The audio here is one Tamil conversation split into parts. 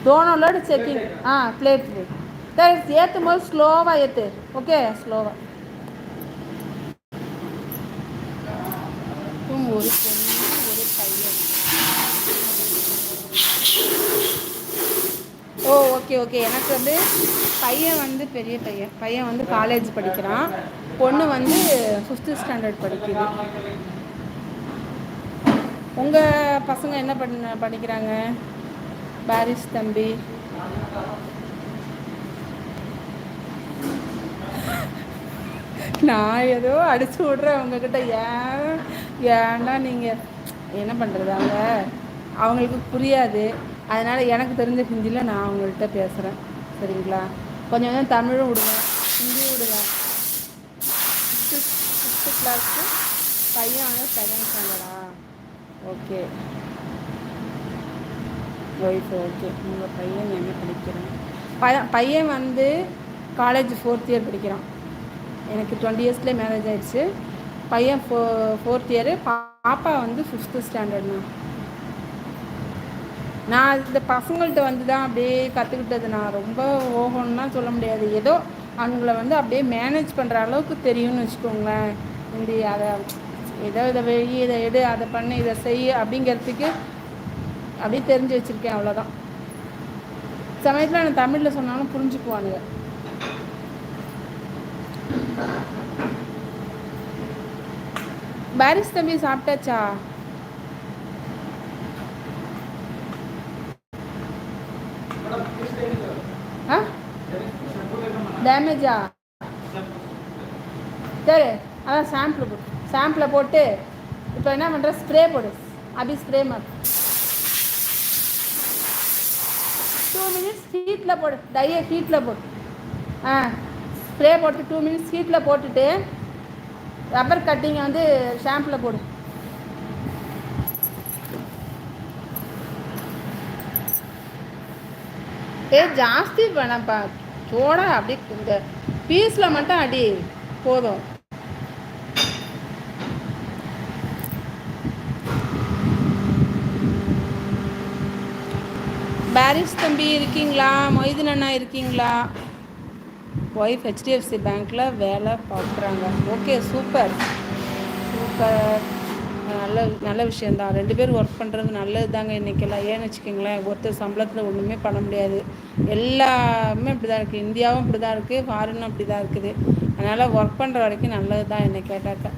दोनों लड़ चेकिंग हाँ प्लेट पे तो ये तो बहुत स्लोवा ये तो ओके स्लोवा तुम ஒரு பொண்ணு ஒரு பையன் ஓ ஓகே ஓகே எனக்கு வந்து பையன் வந்து பெரிய பையன் பையன் வந்து காலேஜ் படிக்கிறான் பொண்ணு வந்து 5th ஸ்டாண்டர்ட் படிக்குது உங்கள் பசங்க என்ன படிக்கிறாங்க பாரிஸ் தம்பி நான் ஏதோ அடிச்சு விட்றேன் உங்ககிட்ட ஏன்னா நீங்கள் என்ன பண்ணுறது அவங்களுக்கு புரியாது அதனால் எனக்கு தெரிஞ்ச ஹிந்தியில் நான் அவங்கள்ட்ட பேசுகிறேன் சரிங்களா கொஞ்சம் கொஞ்சம் தமிழும் விடுவேன் ஹிந்தியும் விடுவேன் 5th கிளாஸ்க்கு பையன் வந்து 2nd ஸ்டாண்டர்டா ஓகே ஒய்ஃப் ஓகே உங்கள் பையன் என்ன படிக்கிறான் பையன் வந்து காலேஜ் 4th இயர் படிக்கிறான் எனக்கு 20 இயர்ஸ்லேயே மேரேஜ் ஆகிடுச்சு பையன் 4th இயரு பாப்பா வந்து 5th ஸ்டாண்டர்ட்ண்ணா நான் இந்த பசங்கள்கிட்ட வந்து தான் அப்படியே கற்றுக்கிட்டது நான் ரொம்ப ஓகோன்னா சொல்ல முடியாது ஏதோ அவங்கள வந்து அப்படியே மேனேஜ் பண்ணுற அளவுக்கு தெரியும்னு வச்சுக்கோங்களேன் இந்த அதை ஏதோ இதை வெளியே இதை எடு அதை பண்ணு இதை செய் அப்படிங்கிறதுக்கு அப்படியே தெரிஞ்சு வச்சுருக்கேன் அவ்வளோதான் சமயத்தில் நான் தமிழில் சொன்னாலும் புரிஞ்சுக்குவானுங்க பாரிஸ் தம்பி சாப்பிட்டாச்சா ஆ டேமேஜா சரி அதான் சாம்பிளை போட்டு இப்போ என்ன பண்ணுற ஸ்ப்ரே போடு அப்படி ஸ்ப்ரே மாதிரி 2 minutes ஹீட்டில் போடு டையை ஹீட்டில் போடு ஆ ஸ்ப்ரே போட்டு 2 minutes ஹீட்டில் போட்டுட்டு ரப்பர் கட்டிங்கை வந்து ஷாம்பில் போடு ஜாஸ்தி வேணாம்ப்பா சோடா அப்படி இந்த பீஸில் மட்டும் அடி போதும் பாரிஸ் தம்பி இருக்கீங்களா மொய்தீன் அண்ணா இருக்கீங்களா ஒய்ஃப் HDFC பேங்க்கில் வேலை பார்க்குறாங்க ஓகே சூப்பர் சூப்பர் நல்ல விஷயந்தான் 2 பேர் ஒர்க் பண்ணுறது நல்லது தாங்க இன்றைக்கெல்லாம் ஏன்னு வச்சுக்கோங்களேன் ஒருத்தர் சம்பளத்தில் ஒன்றுமே பண்ண முடியாது எல்லாமே இப்படி தான் இருக்குது இந்தியாவும் இப்படி தான் இருக்குது ஃபாரினும் அப்படி தான் இருக்குது அதனால் ஒர்க் பண்ணுற வரைக்கும் நல்லது தான் என்னை கேட்டாக்கா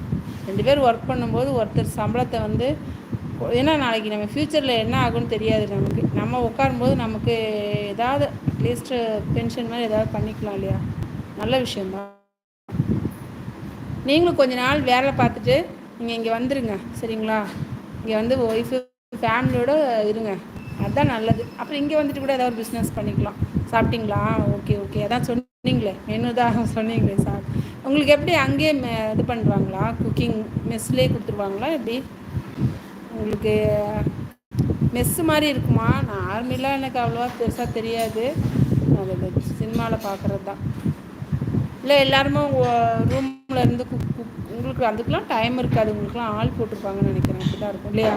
2 பேர் ஒர்க் பண்ணும்போது ஒருத்தர் சம்பளத்தை வந்து ஏன்னா நாளைக்கு நம்ம ஃப்யூச்சரில் என்ன ஆகும்னு தெரியாது நம்ம உட்காரும்போது நமக்கு ஏதாவது அட்லீஸ்ட்டு பென்ஷன் மாதிரி ஏதாவது பண்ணிக்கலாம் இல்லையா நல்ல விஷயந்தான் நீங்களும் கொஞ்ச நாள் வேலை பார்த்துட்டு நீங்கள் இங்கே வந்துடுங்க சரிங்களா இங்கே வந்து ஒய்ஃபு ஃபேமிலியோடு இருங்க அதுதான் நல்லது அப்புறம் இங்கே வந்துட்டு கூட ஏதாவது பிஸ்னஸ் பண்ணிக்கலாம் சாப்பிட்டீங்களா ஓகே ஓகே அதான் சொன்னீங்களே மெனு தான் சொன்னீங்களே உங்களுக்கு எப்படி அங்கேயே இது பண்ணுவாங்களா குக்கிங் மெஸ்லேயே கொடுத்துருவாங்களா எப்படி உங்களுக்கு மெஸ்ஸு மாதிரி இருக்குமா நான் ஆர்மிலாம் எனக்கு அவ்வளோவா பெருசாக தெரியாது அது சினிமாவில் பார்க்குறது தான் இல்லை எல்லாருமே ரூமில் இருந்து உங்களுக்கு அதுக்கெலாம் டைம் இருக்காது உங்களுக்குலாம் ஆள் போட்டிருப்பாங்கன்னு நினைக்கிறேன் அப்படி தான் இருக்கும் இல்லையா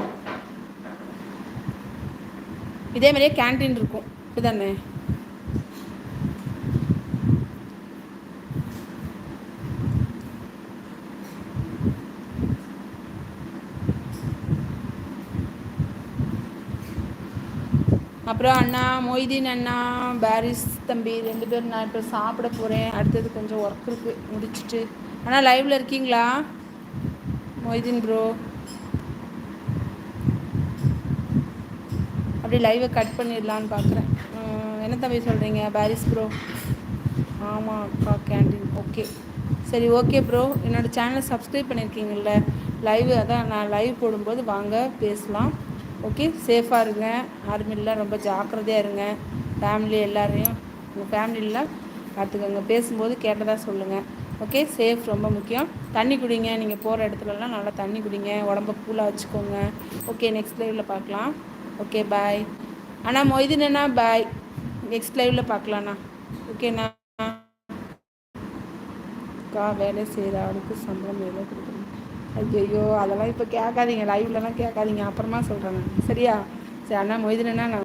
இதே மாதிரியே கேன்டீன் இருக்கும் இப்படிதானே அப்புறம் அண்ணா மொய்தீன் அண்ணா பாரிஸ் தம்பி 2 பேரும் நான் இப்போ சாப்பிட போகிறேன் அடுத்தது கொஞ்சம் ஒர்க் இருக்குது முடிச்சுட்டு ஆனால் லைவில் இருக்கீங்களா மொய்தீன் ப்ரோ அப்படி லைவை கட் பண்ணிடலான்னு பார்க்குறேன் என்ன தம்பி சொல்கிறீங்க பாரிஸ் ப்ரோ ஆமாம் அக்கா கேண்டீன் ஓகே சரி ஓகே ப்ரோ என்னோடய சேனலை சப்ஸ்கிரைப் பண்ணியிருக்கீங்கள்ல லைவ் அதான் நான் லைவ் போடும்போது வாங்க பேசலாம் ஓகே சேஃபாக இருங்க ஆர்மியில் ரொம்ப ஜாக்கிரதையாக இருங்க ஃபேமிலி எல்லாரையும் உங்கள் ஃபேமிலியில் பார்த்துக்கோங்க பேசும்போது கேட்டதாக சொல்லுங்கள் ஓகே சேஃப் ரொம்ப முக்கியம் தண்ணி குடிங்க நீங்கள் போகிற இடத்துலலாம் நல்லா தண்ணி குடிங்க உடம்ப கூலாக வச்சுக்கோங்க ஓகே நெக்ஸ்ட் லைவில் பார்க்கலாம் ஓகே பாய் அண்ணா மொய்தீன் அண்ணா பாய் நெக்ஸ்ட் லைவில் பார்க்கலாண்ணா ஓகேண்ணா அக்கா வேலை செய்கிற ஆளுக்கு சம்பளம் எவ்வளோ கொடுக்கணும் ஐயோ அதெல்லாம் இப்போ கேட்காதீங்க லைவ்லலாம் கேட்காதீங்க அப்புறமா சொல்கிறேன் சரியா சரி அண்ணா மொய்தீன் அண்ணா நான்